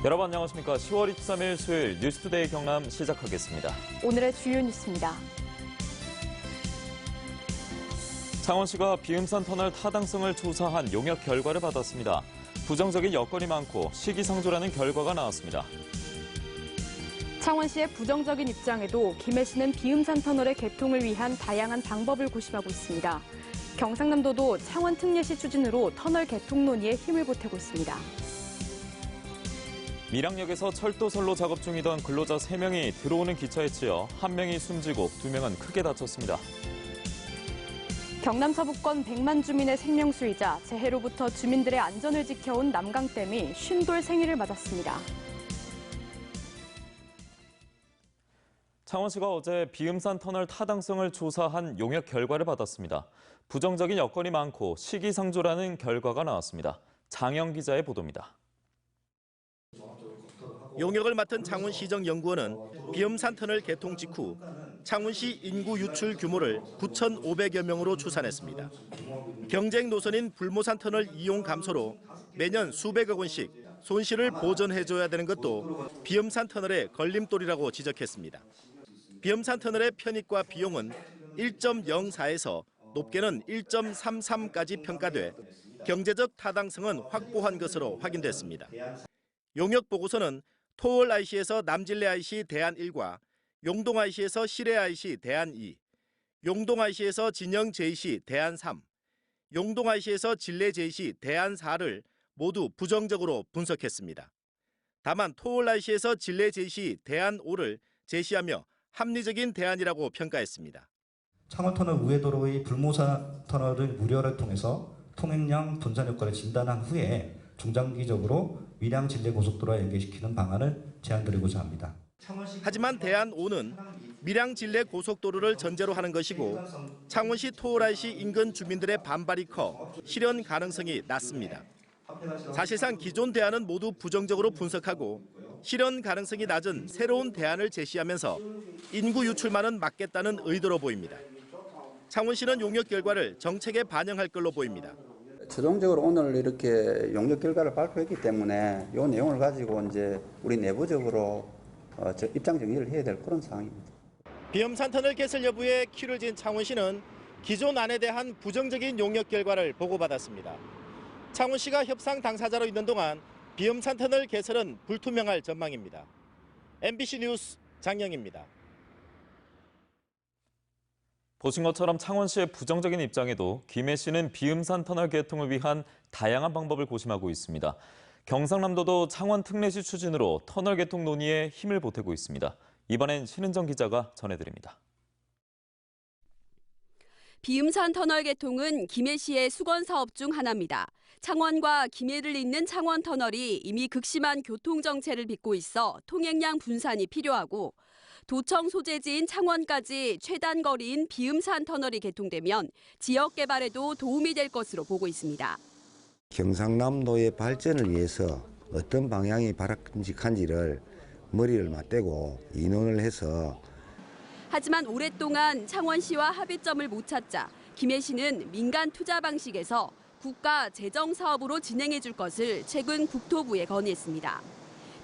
여러분 안녕하십니까. 10월 23일 수요일 뉴스투데이 경남 시작하겠습니다. 오늘의 주요 뉴스입니다. 창원시가 비음산 터널 타당성을 조사한 용역 결과를 받았습니다. 부정적인 여건이 많고 시기상조라는 결과가 나왔습니다. 창원시의 부정적인 입장에도 김해시는 비음산 터널의 개통을 위한 다양한 방법을 고심하고 있습니다. 경상남도도 창원 특례시 추진으로 터널 개통 논의에 힘을 보태고 있습니다. 밀양역에서 철도선로 작업 중이던 근로자 3명이 들어오는 기차에 치여 1명이 숨지고 2명은 크게 다쳤습니다. 경남 서부권 100만 주민의 생명수이자 재해로부터 주민들의 안전을 지켜온 남강댐이 쉰돌 생일을 맞았습니다. 창원시가 어제 비음산 터널 타당성을 조사한 용역 결과를 받았습니다. 부정적인 여건이 많고 시기상조라는 결과가 나왔습니다. 장영 기자의 보도입니다. 용역을 맡은 창원시정연구원은 비음산 터널 개통 직후 창원시 인구 유출 규모를 9,500여 명으로 추산했습니다. 경쟁 노선인 불모산 터널 이용 감소로 매년 수백억 원씩 손실을 보전해줘야 되는 것도 비음산 터널의 걸림돌이라고 지적했습니다. 비음산 터널의 편익과 비용은 1.04에서 높게는 1.33까지 평가돼 경제적 타당성은 확보한 것으로 확인됐습니다. 용역 보고서는 토월 IC에서 남진래 IC 대안 1과 용동 IC에서 실해 IC 대안 2, 용동 IC에서 진영 JC 대안 3, 용동 IC에서 진래 JC 대안 4를 모두 부정적으로 분석했습니다. 다만 토월 IC에서 진래 JC 대안 5를 제시하며 합리적인 대안이라고 평가했습니다. 창원터널 우회도로의 불모산 터널을 무료를 통해서 통행량 분산 효과를 진단한 후에 중장기적으로 밀양 진래 고속도로와 연계시키는 방안을 제안드리고자 합니다. 하지만 대안 5는 밀양 진래 고속도로를 전제로 하는 것이고 창원시 토월 IC 인근 주민들의 반발이 커 실현 가능성이 낮습니다. 사실상 기존 대안은 모두 부정적으로 분석하고 실현 가능성이 낮은 새로운 대안을 제시하면서 인구 유출만은 막겠다는 의도로 보입니다. 창원시는 용역 결과를 정책에 반영할 걸로 보입니다. 최종적으로 오늘 이렇게 용역 결과를 발표했기 때문에 이 내용을 가지고 이제 우리 내부적으로 입장 정리를 해야 될 그런 상황입니다. 비음산 터널 개설 여부에 키를 진 창원시는 기존 안에 대한 부정적인 용역 결과를 보고받았습니다. 창원시가 협상 당사자로 있는 동안 비음산 터널 개설은 불투명할 전망입니다. MBC 뉴스 장영입니다. 보신 것처럼 창원시의 부정적인 입장에도 김해시는 비음산 터널 개통을 위한 다양한 방법을 고심하고 있습니다. 경상남도도 창원 특례시 추진으로 터널 개통 논의에 힘을 보태고 있습니다. 이번엔 신은정 기자가 전해드립니다. 비음산 터널 개통은 김해시의 수건 사업 중 하나입니다. 창원과 김해를 잇는 창원 터널이 이미 극심한 교통 정체를 빚고 있어 통행량 분산이 필요하고 도청 소재지인 창원까지 최단 거리인 비음산 터널이 개통되면 지역 개발에도 도움이 될 것으로 보고 있습니다. 경상남도의 발전을 위해서 어떤 방향이 바람직한지를 머리를 맞대고 의논을 해서 하지만 오랫동안 창원시와 합의점을 못 찾자 김해시는 민간 투자 방식에서 국가 재정 사업으로 진행해 줄 것을 최근 국토부에 건의했습니다.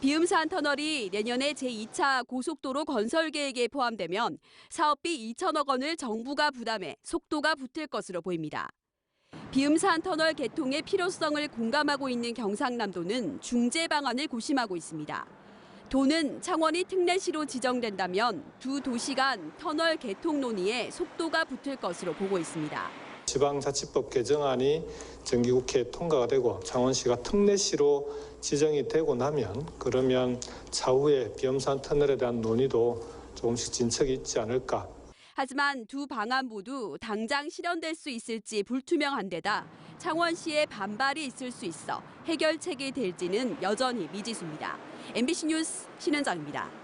비음산 터널이 내년에 제2차 고속도로 건설 계획에 포함되면 사업비 2천억 원을 정부가 부담해 속도가 붙을 것으로 보입니다. 비음산 터널 개통의 필요성을 공감하고 있는 경상남도는 중재 방안을 고심하고 있습니다. 도는 창원이 특례시로 지정된다면 두 도시 간 터널 개통 논의에 속도가 붙을 것으로 보고 있습니다. 지방자치법 개정안이 정기국회에 통과가 되고 창원시가 특례시로 지정이 되고 나면 그러면 차후에 비음산 터널에 대한 논의도 조금씩 진척이 있지 않을까. 하지만 두 방안 모두 당장 실현될 수 있을지 불투명한 데다 창원시의 반발이 있을 수 있어 해결책이 될지는 여전히 미지수입니다. MBC 뉴스 신은정입니다.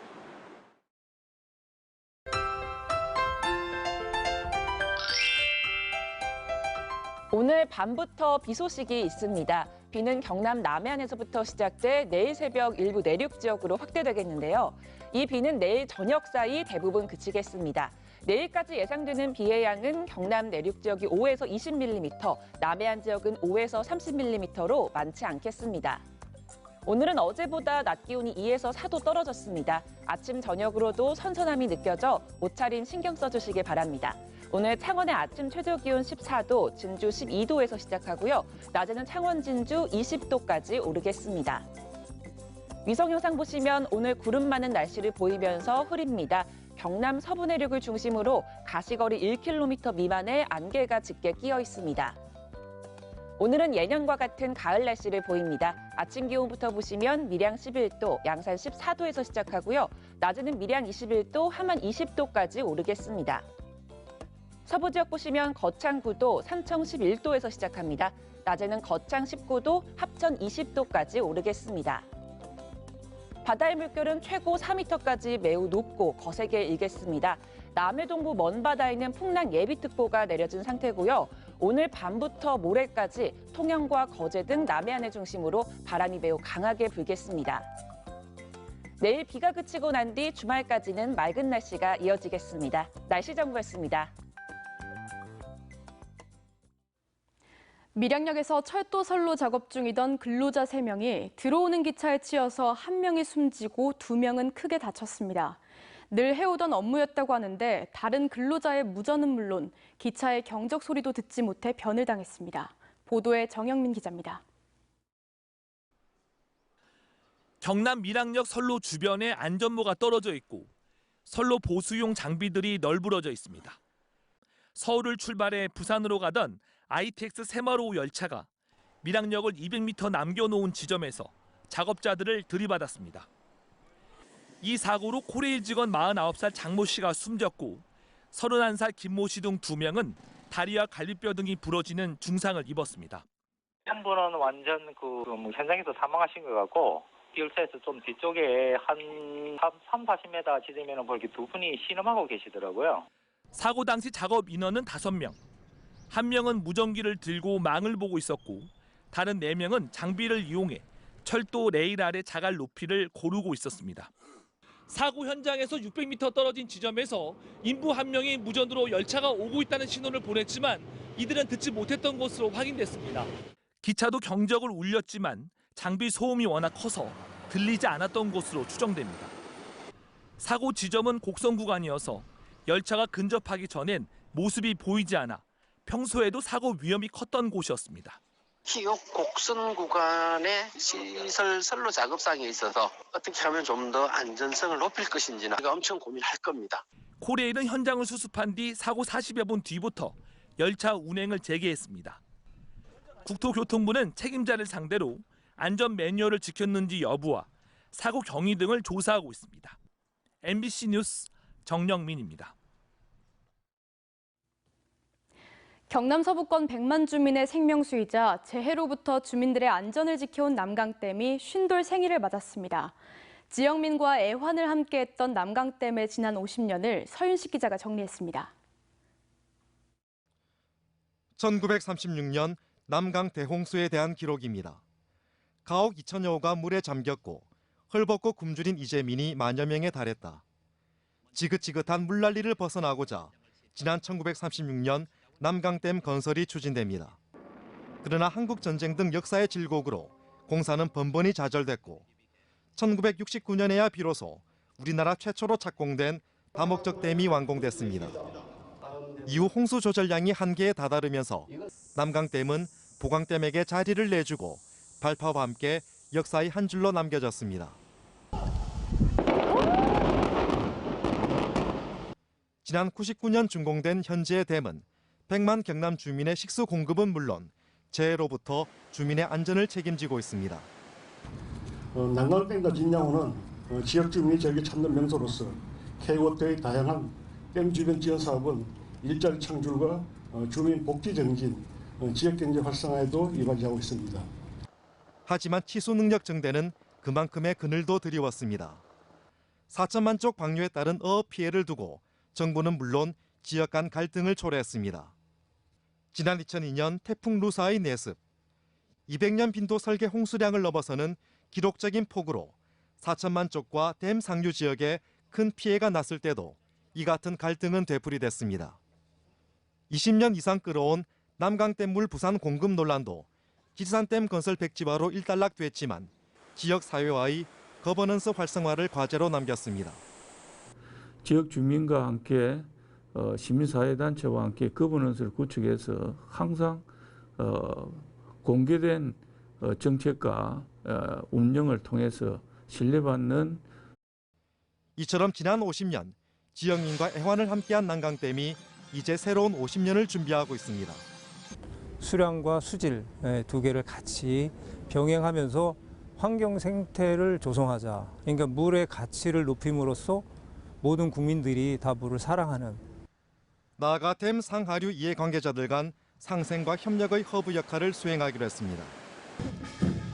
오늘 밤부터 비 소식이 있습니다. 비는 경남 남해안에서부터 시작돼 내일 새벽 일부 내륙 지역으로 확대되겠는데요. 이 비는 내일 저녁 사이 대부분 그치겠습니다. 내일까지 예상되는 비의 양은 경남 내륙 지역이 5에서 20mm, 남해안 지역은 5에서 30mm로 많지 않겠습니다. 오늘은 어제보다 낮 기온이 2에서 4도 떨어졌습니다. 아침 저녁으로도 선선함이 느껴져 옷차림 신경 써주시길 바랍니다. 오늘 창원의 아침 최저 기온 14도, 진주 12도에서 시작하고요. 낮에는 창원, 진주 20도까지 오르겠습니다. 위성 영상 보시면 오늘 구름 많은 날씨를 보이면서 흐립니다. 경남 서부 내륙을 중심으로 가시거리 1km 미만의 안개가 짙게 끼어 있습니다. 오늘은 예년과 같은 가을 날씨를 보입니다. 아침 기온부터 보시면 밀양 11도, 양산 14도에서 시작하고요. 낮에는 밀양 21도, 함안 20도까지 오르겠습니다. 서부 지역 보시면 거창 9도, 삼청 11도에서 시작합니다. 낮에는 거창 19도, 합천 20도까지 오르겠습니다. 바다의 물결은 최고 4m까지 매우 높고 거세게 일겠습니다. 남해동부 먼바다에는 풍랑 예비특보가 내려진 상태고요. 오늘 밤부터 모레까지 통영과 거제 등 남해안을 중심으로 바람이 매우 강하게 불겠습니다. 내일 비가 그치고 난 뒤 주말까지는 맑은 날씨가 이어지겠습니다. 날씨 정보였습니다. 밀양역에서 철도선로 작업 중이던 근로자 3명이 들어오는 기차에 치여서 1명이 숨지고 2명은 크게 다쳤습니다. 늘 해오던 업무였다고 하는데 다른 근로자의 무전은 물론 기차의 경적 소리도 듣지 못해 변을 당했습니다. 보도에 정영민 기자입니다. 경남 밀양역 선로 주변에 안전모가 떨어져 있고 선로 보수용 장비들이 널브러져 있습니다. 서울을 출발해 부산으로 가던 ITX 새마루 열차가 밀양역을 200m 남겨놓은 지점에서 작업자들을 들이받았습니다. 이 사고로 코레일 직원 49살 장모 씨가 숨졌고 31살 김모 씨 등 2명은 다리와 갈비뼈 등이 부러지는 중상을 입었습니다. 한 분은 완전 현장에서 사망하신 것 같고 열차에서 좀 뒤쪽에 한 30-40m 지점에는 이렇게 2분이 신음하고 계시더라고요. 사고 당시 작업 인원은 5명. 1명은 무전기를 들고 망을 보고 있었고 다른 4명은 장비를 이용해 철도 레일 아래 자갈 높이를 고르고 있었습니다. 사고 현장에서 600m 떨어진 지점에서 인부 1명이 무전으로 열차가 오고 있다는 신호를 보냈지만 이들은 듣지 못했던 것으로 확인됐습니다. 기차도 경적을 울렸지만 장비 소음이 워낙 커서 들리지 않았던 것으로 추정됩니다. 사고 지점은 곡선 구간이어서 열차가 근접하기 전엔 모습이 보이지 않아 평소에도 사고 위험이 컸던 곳이었습니다. 이 곡선 구간에 시설 선로 작업상에 있어서 어떻게 하면 좀 더 안전성을 높일 것인지는 엄청 고민할 겁니다. 코레일은 현장을 수습한 뒤 사고 40여 분 뒤부터 열차 운행을 재개했습니다. 국토교통부는 책임자를 상대로 안전 매뉴얼을 지켰는지 여부와 사고 경위 등을 조사하고 있습니다. MBC 뉴스 정영민입니다. 경남 서부권 100만 주민의 생명수이자 재해로부터 주민들의 안전을 지켜온 남강댐이 쉰돌 생일을 맞았습니다. 지영민과 애환을 함께했던 남강댐의 지난 50년을 서윤식 기자가 정리했습니다. 1936년 남강 대홍수에 대한 기록입니다. 가옥 2천여 호가 물에 잠겼고 헐벗고 굶주린 이재민이 만여 명에 달했다. 지긋지긋한 물난리를 벗어나고자 지난 1936년 남강댐 건설이 추진됩니다. 그러나 한국전쟁 등 역사의 질곡으로 공사는 번번이 좌절됐고 1969년에야 비로소 우리나라 최초로 착공된 다목적 댐이 완공됐습니다. 이후 홍수 조절량이 한계에 다다르면서 남강댐은 보강댐에게 자리를 내주고 발파와 함께 역사의 한 줄로 남겨졌습니다. 지난 99년 준공된 현재의 댐은 100만 경남 주민의 식수 공급은 물론 재해로부터 주민의 안전을 책임지고 있습니다. 남강댐과 진양호는 지역 주민이 저에게 찾는 명소로서 K워터의 다양한 댐 주변 지원 사업은 일자리 창출과 주민 복지 증진, 지역 경제 활성화에도 이바지하고 있습니다. 하지만 치수 능력 증대는 그만큼의 그늘도 드리웠습니다. 4천만 쪽 방류에 따른 어업 피해를 두고 정부는 물론 지역 간 갈등을 초래했습니다. 지난 2002년 태풍 루사의 내습, 200년 빈도 설계 홍수량을 넘어서는 기록적인 폭우로 4천만 쪽과 댐 상류 지역에 큰 피해가 났을 때도 이 같은 갈등은 되풀이됐습니다. 20년 이상 끌어온 남강댐 물 부산 공급 논란도 지리산댐 건설 백지화로 일단락됐지만 지역 사회와의 거버넌스 활성화를 과제로 남겼습니다. 지역 주민과 함께 시민사회단체와 함께 거버넌스를 구축해서 항상 공개된 정책과 운영을 통해서 신뢰받는 이처럼 지난 50년 지역민과 애환을 함께한 난강댐이 이제 새로운 50년을 준비하고 있습니다. 수량과 수질 두 개를 같이 병행하면서 환경 생태를 조성하자. 그러니까 물의 가치를 높임으로써 모든 국민들이 다 물을 사랑하는. 나아가 댐 상하류 이해관계자들 간 상생과 협력의 허브 역할을 수행하기로 했습니다.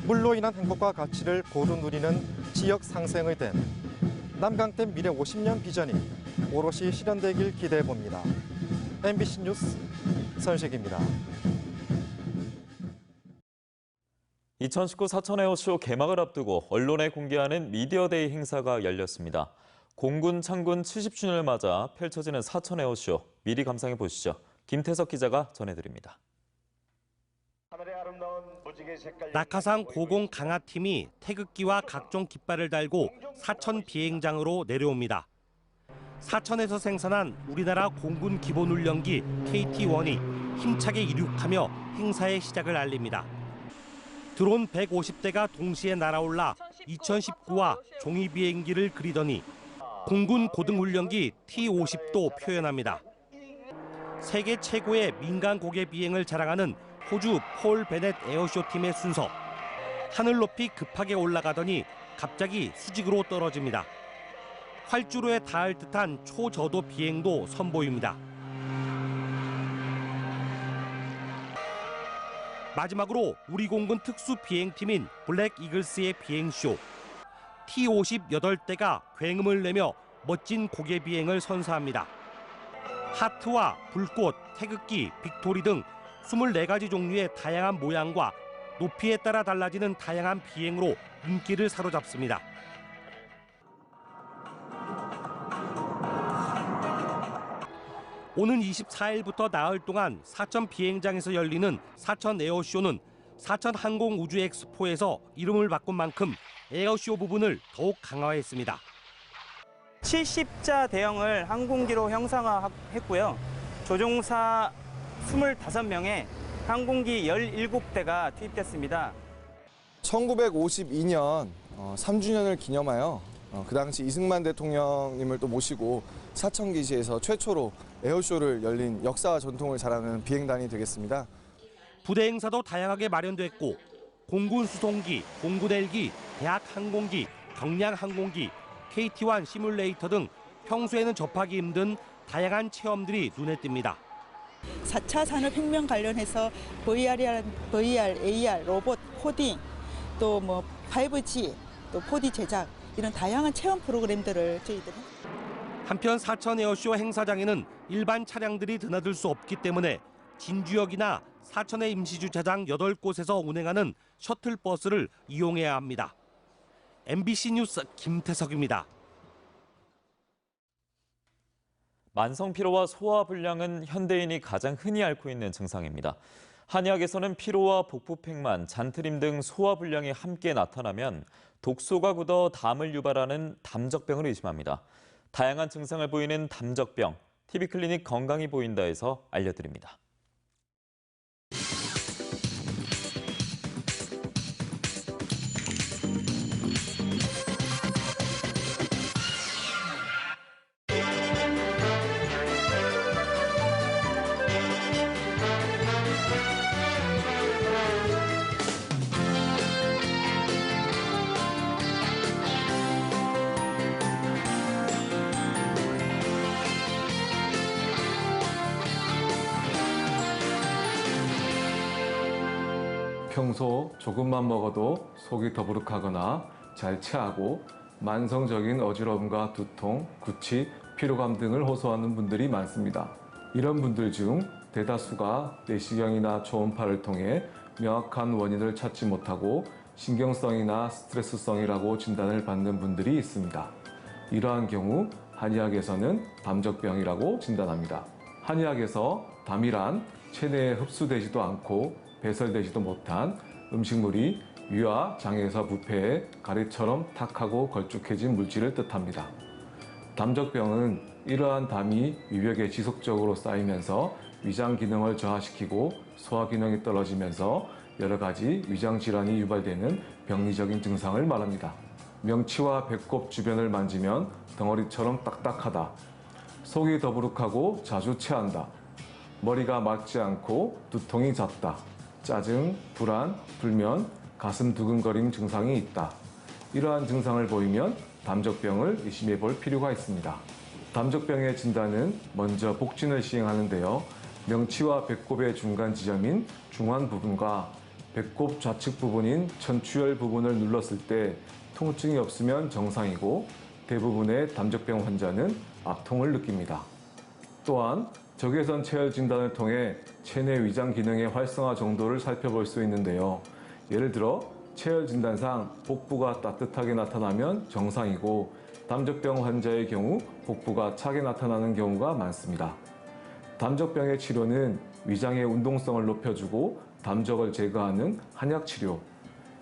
물로 인한 행복과 가치를 고루 누리는 지역 상생의 댐. 남강댐 미래 50년 비전이 오롯이 실현되길 기대해 봅니다. MBC 뉴스 선식입니다. 2019 사천 에어쇼 개막을 앞두고 언론에 공개하는 미디어데이 행사가 열렸습니다. 공군 창군 70주년을 맞아 펼쳐지는 사천 에어쇼 미리 감상해 보시죠. 김태석 기자가 전해드립니다. 낙하산 고공 강화팀이 태극기와 각종 깃발을 달고 사천 비행장으로 내려옵니다. 사천에서 생산한 우리나라 공군 기본훈련기 KT-1이 힘차게 이륙하며 행사의 시작을 알립니다. 드론 150대가 동시에 날아올라 2019와 종이 비행기를 그리더니 공군 고등훈련기 T-50도 표현합니다. 세계 최고의 민간 고개 비행을 자랑하는 호주 폴 베넷 에어쇼 팀의 순서. 하늘 높이 급하게 올라가더니 갑자기 수직으로 떨어집니다. 활주로에 닿을 듯한 초저도 비행도 선보입니다. 마지막으로 우리 공군 특수 비행팀인 블랙 이글스의 비행쇼. T-50 8대가 굉음을 내며 멋진 고개 비행을 선사합니다. 하트와 불꽃, 태극기, 빅토리 등 24가지 종류의 다양한 모양과 높이에 따라 달라지는 다양한 비행으로 인기를 사로잡습니다. 오는 24일부터 나흘 동안 사천 비행장에서 열리는 사천 에어쇼는 사천 항공우주엑스포에서 이름을 바꾼 만큼 에어쇼 부분을 더욱 강화했습니다. 70자 대형을 항공기로 형상화했고요. 조종사 25명에 항공기 17대가 투입됐습니다. 1952년 3주년을 기념하여 그 당시 이승만 대통령님을 또 모시고 사천기지에서 최초로 에어쇼를 열린 역사와 전통을 자랑하는 비행단이 되겠습니다. 부대 행사도 다양하게 마련됐고 공군 수송기, 공군 헬기, 대학 항공기, 경량 항공기, KT-1 시뮬레이터 등 평소에는 접하기 힘든 다양한 체험들이 눈에 띕니다. 4차 산업혁명 관련해서 VR, AR, 로봇, 코딩, 또 5G, 또 4D 제작 이런 다양한 체험 프로그램들을 저희들은. 한편 사천 에어쇼 행사장에는 일반 차량들이 드나들 수 없기 때문에 진주역이나 사천의 임시주차장 8곳에서 운행하는 셔틀버스를 이용해야 합니다. MBC 뉴스 김태석입니다. 만성피로와 소화불량은 현대인이 가장 흔히 앓고 있는 증상입니다. 한의학에서는 피로와 복부팽만, 잔트림 등 소화불량이 함께 나타나면 독소가 굳어 담을 유발하는 담적병을 의심합니다. 다양한 증상을 보이는 담적병, TV클리닉 건강이 보인다에서 알려드립니다. 평소 조금만 먹어도 속이 더부룩하거나 잘 체하고 만성적인 어지러움과 두통, 구취, 피로감 등을 호소하는 분들이 많습니다. 이런 분들 중 대다수가 내시경이나 초음파를 통해 명확한 원인을 찾지 못하고 신경성이나 스트레스성이라고 진단을 받는 분들이 있습니다. 이러한 경우 한의학에서는 담적병이라고 진단합니다. 한의학에서 담이란 체내에 흡수되지도 않고 배설되지도 못한 음식물이 위와 장에서 부패해 가래처럼 탁하고 걸쭉해진 물질을 뜻합니다. 담적병은 이러한 담이 위벽에 지속적으로 쌓이면서 위장 기능을 저하시키고 소화 기능이 떨어지면서 여러 가지 위장 질환이 유발되는 병리적인 증상을 말합니다. 명치와 배꼽 주변을 만지면 덩어리처럼 딱딱하다. 속이 더부룩하고 자주 체한다. 머리가 맑지 않고 두통이 잦다. 짜증, 불안, 불면, 가슴 두근거림 증상이 있다. 이러한 증상을 보이면 담적병을 의심해 볼 필요가 있습니다. 담적병의 진단은 먼저 복진을 시행하는데요. 명치와 배꼽의 중간 지점인 중환 부분과 배꼽 좌측 부분인 천추열 부분을 눌렀을 때 통증이 없으면 정상이고 대부분의 담적병 환자는 악통을 느낍니다. 또한 적외선 체열 진단을 통해 체내 위장 기능의 활성화 정도를 살펴볼 수 있는데요. 예를 들어 체열 진단상 복부가 따뜻하게 나타나면 정상이고 담적병 환자의 경우 복부가 차게 나타나는 경우가 많습니다. 담적병의 치료는 위장의 운동성을 높여주고 담적을 제거하는 한약 치료,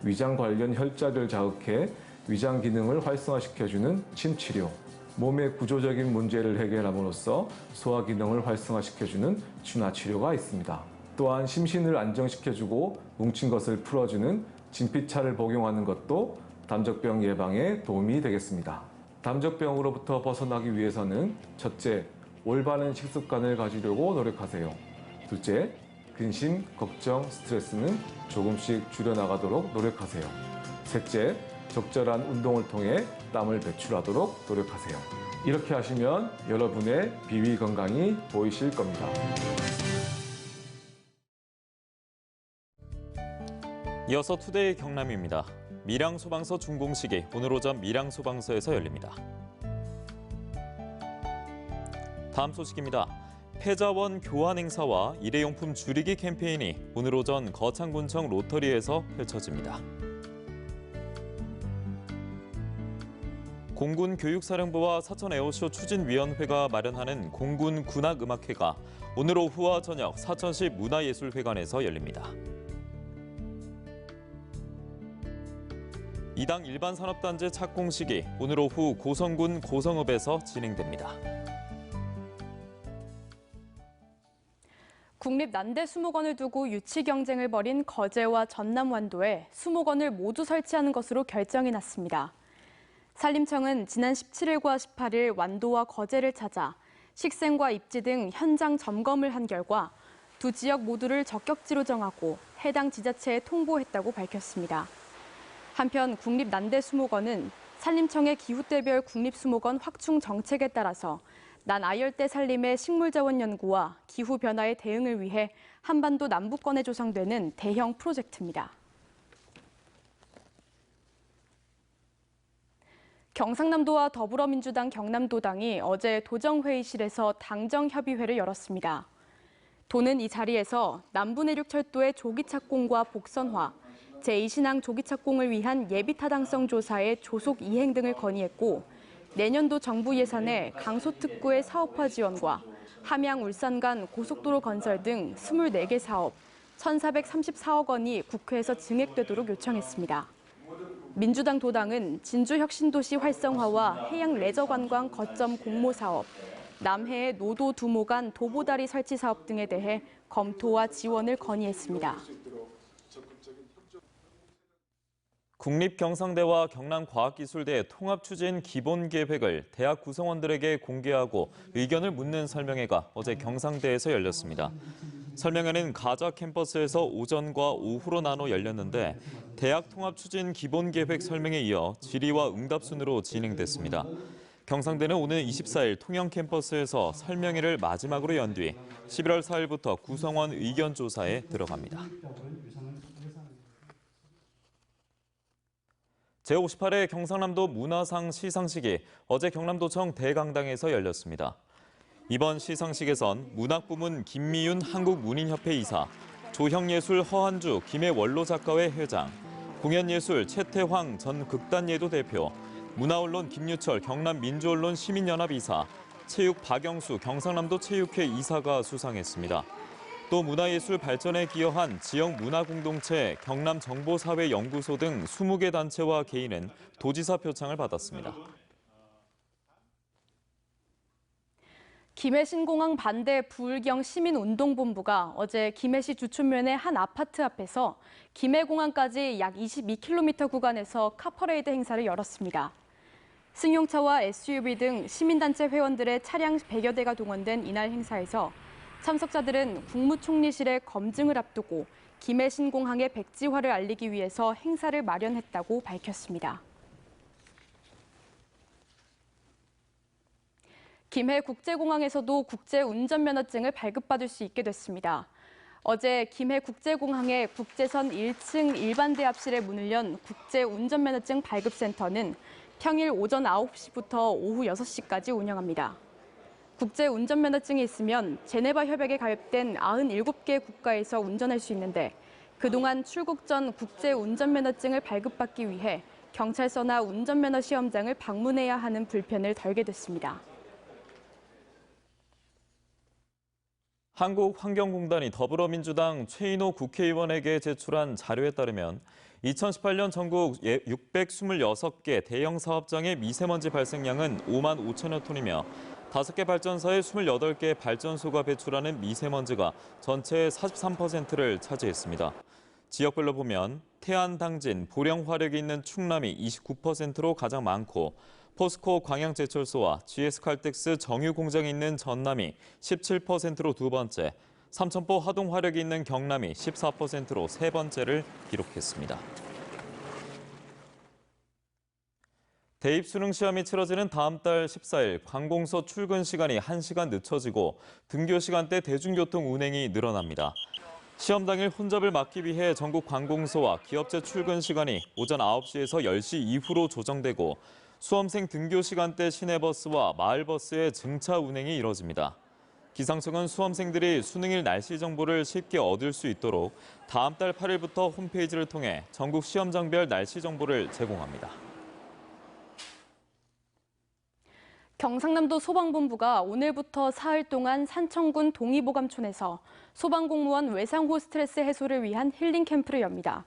위장 관련 혈자를 자극해 위장 기능을 활성화시켜주는 침치료, 몸의 구조적인 문제를 해결함으로써 소화 기능을 활성화시켜주는 준화 치료가 있습니다. 또한 심신을 안정시켜주고 뭉친 것을 풀어주는 진피차를 복용하는 것도 담적병 예방에 도움이 되겠습니다. 담적병으로부터 벗어나기 위해서는 첫째, 올바른 식습관을 가지려고 노력하세요. 둘째, 근심, 걱정, 스트레스는 조금씩 줄여나가도록 노력하세요. 셋째, 적절한 운동을 통해 땀을 배출하도록 노력하세요. 이렇게 하시면 여러분의 비위 건강이 보이실 겁니다. 이어서 투데이 경남입니다. 밀양소방서 준공식이 오늘 오전 밀양소방서에서 열립니다. 다음 소식입니다. 폐자원 교환 행사와 일회용품 줄이기 캠페인이 오늘 오전 거창군청 로터리에서 펼쳐집니다. 공군교육사령부와 사천에어쇼 추진위원회가 마련하는 공군 군악음악회가 오늘 오후와 저녁 사천시 문화예술회관에서 열립니다. 이당 일반산업단지 착공식이 오늘 오후 고성군 고성읍에서 진행됩니다. 국립난대수목원을 두고 유치 경쟁을 벌인 거제와 전남 완도에 수목원을 모두 설치하는 것으로 결정이 났습니다. 산림청은 지난 17일과 18일 완도와 거제를 찾아 식생과 입지 등 현장 점검을 한 결과 두 지역 모두를 적격지로 정하고 해당 지자체에 통보했다고 밝혔습니다. 한편 국립난대수목원은 산림청의 기후대별 국립수목원 확충 정책에 따라서 난아열대 산림의 식물자원 연구와 기후변화에 대응을 위해 한반도 남부권에 조성되는 대형 프로젝트입니다. 경상남도와 더불어민주당 경남도당이 어제 도정회의실에서 당정협의회를 열었습니다. 도는 이 자리에서 남부내륙철도의 조기 착공과 복선화, 제2신항 조기 착공을 위한 예비 타당성 조사의 조속 이행 등을 건의했고 내년도 정부 예산에 강소특구의 사업화 지원과 함양 울산 간 고속도로 건설 등 24개 사업 1,434억 원이 국회에서 증액되도록 요청했습니다. 민주당 도당은 진주혁신도시 활성화와 해양 레저관광 거점 공모 사업, 남해의 노도 두모 간 도보다리 설치 사업 등에 대해 검토와 지원을 건의했습니다. 국립경상대와 경남과학기술대 통합추진 기본계획을 대학 구성원들에게 공개하고 의견을 묻는 설명회가 어제 경상대에서 열렸습니다. 설명회는 가자 캠퍼스에서 오전과 오후로 나눠 열렸는데 대학 통합추진 기본계획 설명에 이어 질의와 응답 순으로 진행됐습니다. 경상대는 오는 24일 통영 캠퍼스에서 설명회를 마지막으로 연 뒤 11월 4일부터 구성원 의견 조사에 들어갑니다. 제58회 경상남도 문화상 시상식이 어제 경남도청 대강당에서 열렸습니다. 이번 시상식에선 문학부문 김미윤 한국문인협회 이사, 조형예술 허한주 김해원로 작가회 회장, 공연예술 최태황 전 극단예도 대표, 문화언론 김유철 경남민주언론 시민연합 이사, 체육 박영수 경상남도 체육회 이사가 수상했습니다. 또 문화예술 발전에 기여한 지역 문화공동체, 경남정보사회연구소 등 20개 단체와 개인은 도지사 표창을 받았습니다. 김해신공항 반대 부울경 시민운동본부가 어제 김해시 주촌면의 한 아파트 앞에서 김해공항까지 약 22km 구간에서 카퍼레이드 행사를 열었습니다. 승용차와 SUV 등 시민단체 회원들의 차량 100여 대가 동원된 이날 행사에서 참석자들은 국무총리실의 검증을 앞두고 김해신공항의 백지화를 알리기 위해서 행사를 마련했다고 밝혔습니다. 김해국제공항에서도 국제운전면허증을 발급받을 수 있게 됐습니다. 어제 김해국제공항의 국제선 1층 일반 대합실에 문을 연 국제운전면허증 발급센터는 평일 오전 9시부터 오후 6시까지 운영합니다. 국제운전면허증이 있으면 제네바 협약에 가입된 97개 국가에서 운전할 수 있는데 그동안 출국 전 국제운전면허증을 발급받기 위해 경찰서나 운전면허 시험장을 방문해야 하는 불편을 덜게 됐습니다. 한국환경공단이 더불어민주당 최인호 국회의원에게 제출한 자료에 따르면 2018년 전국 626개 대형 사업장의 미세먼지 발생량은 5만 5천여 톤이며 5개 발전소의 28개 발전소가 배출하는 미세먼지가 전체의 43%를 차지했습니다. 지역별로 보면 태안, 당진, 보령 화력이 있는 충남이 29%로 가장 많고 포스코 광양제철소와 GS칼텍스 정유 공장이 있는 전남이 17%로 두 번째, 삼천포 하동 화력이 있는 경남이 14%로 세 번째를 기록했습니다. 대입 수능 시험이 치러지는 다음 달 14일 관공서 출근 시간이 1시간 늦춰지고 등교 시간대 대중교통 운행이 늘어납니다. 시험 당일 혼잡을 막기 위해 전국 관공서와 기업체 출근 시간이 오전 9시에서 10시 이후로 조정되고 수험생 등교 시간대 시내버스와 마을버스의 증차 운행이 이뤄집니다. 기상청은 수험생들이 수능일 날씨 정보를 쉽게 얻을 수 있도록 다음 달 8일부터 홈페이지를 통해 전국 시험장별 날씨 정보를 제공합니다. 경상남도 소방본부가 오늘부터 사흘 동안 산청군 동의보감촌에서 소방공무원 외상후 스트레스 해소를 위한 힐링 캠프를 엽니다.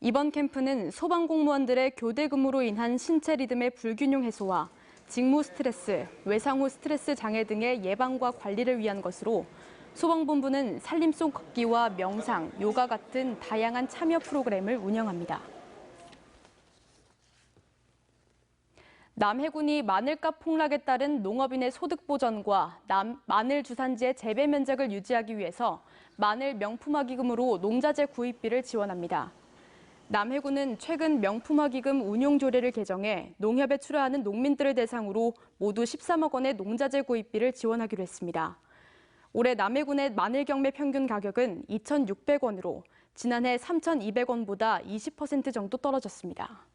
이번 캠프는 소방공무원들의 교대 근무로 인한 신체 리듬의 불균형 해소와 직무 스트레스, 외상후 스트레스 장애 등의 예방과 관리를 위한 것으로 소방본부는 산림 속 걷기와 명상, 요가 같은 다양한 참여 프로그램을 운영합니다. 남해군이 마늘값 폭락에 따른 농업인의 소득 보전과 마늘 주산지의 재배 면적을 유지하기 위해서 마늘 명품화기금으로 농자재 구입비를 지원합니다. 남해군은 최근 명품화기금 운용 조례를 개정해 농협에 출하하는 농민들을 대상으로 모두 13억 원의 농자재 구입비를 지원하기로 했습니다. 올해 남해군의 마늘 경매 평균 가격은 2,600원으로 지난해 3,200원보다 20% 정도 떨어졌습니다.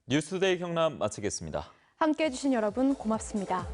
뉴스데이 경남 마치겠습니다. 함께해 주신 여러분 고맙습니다.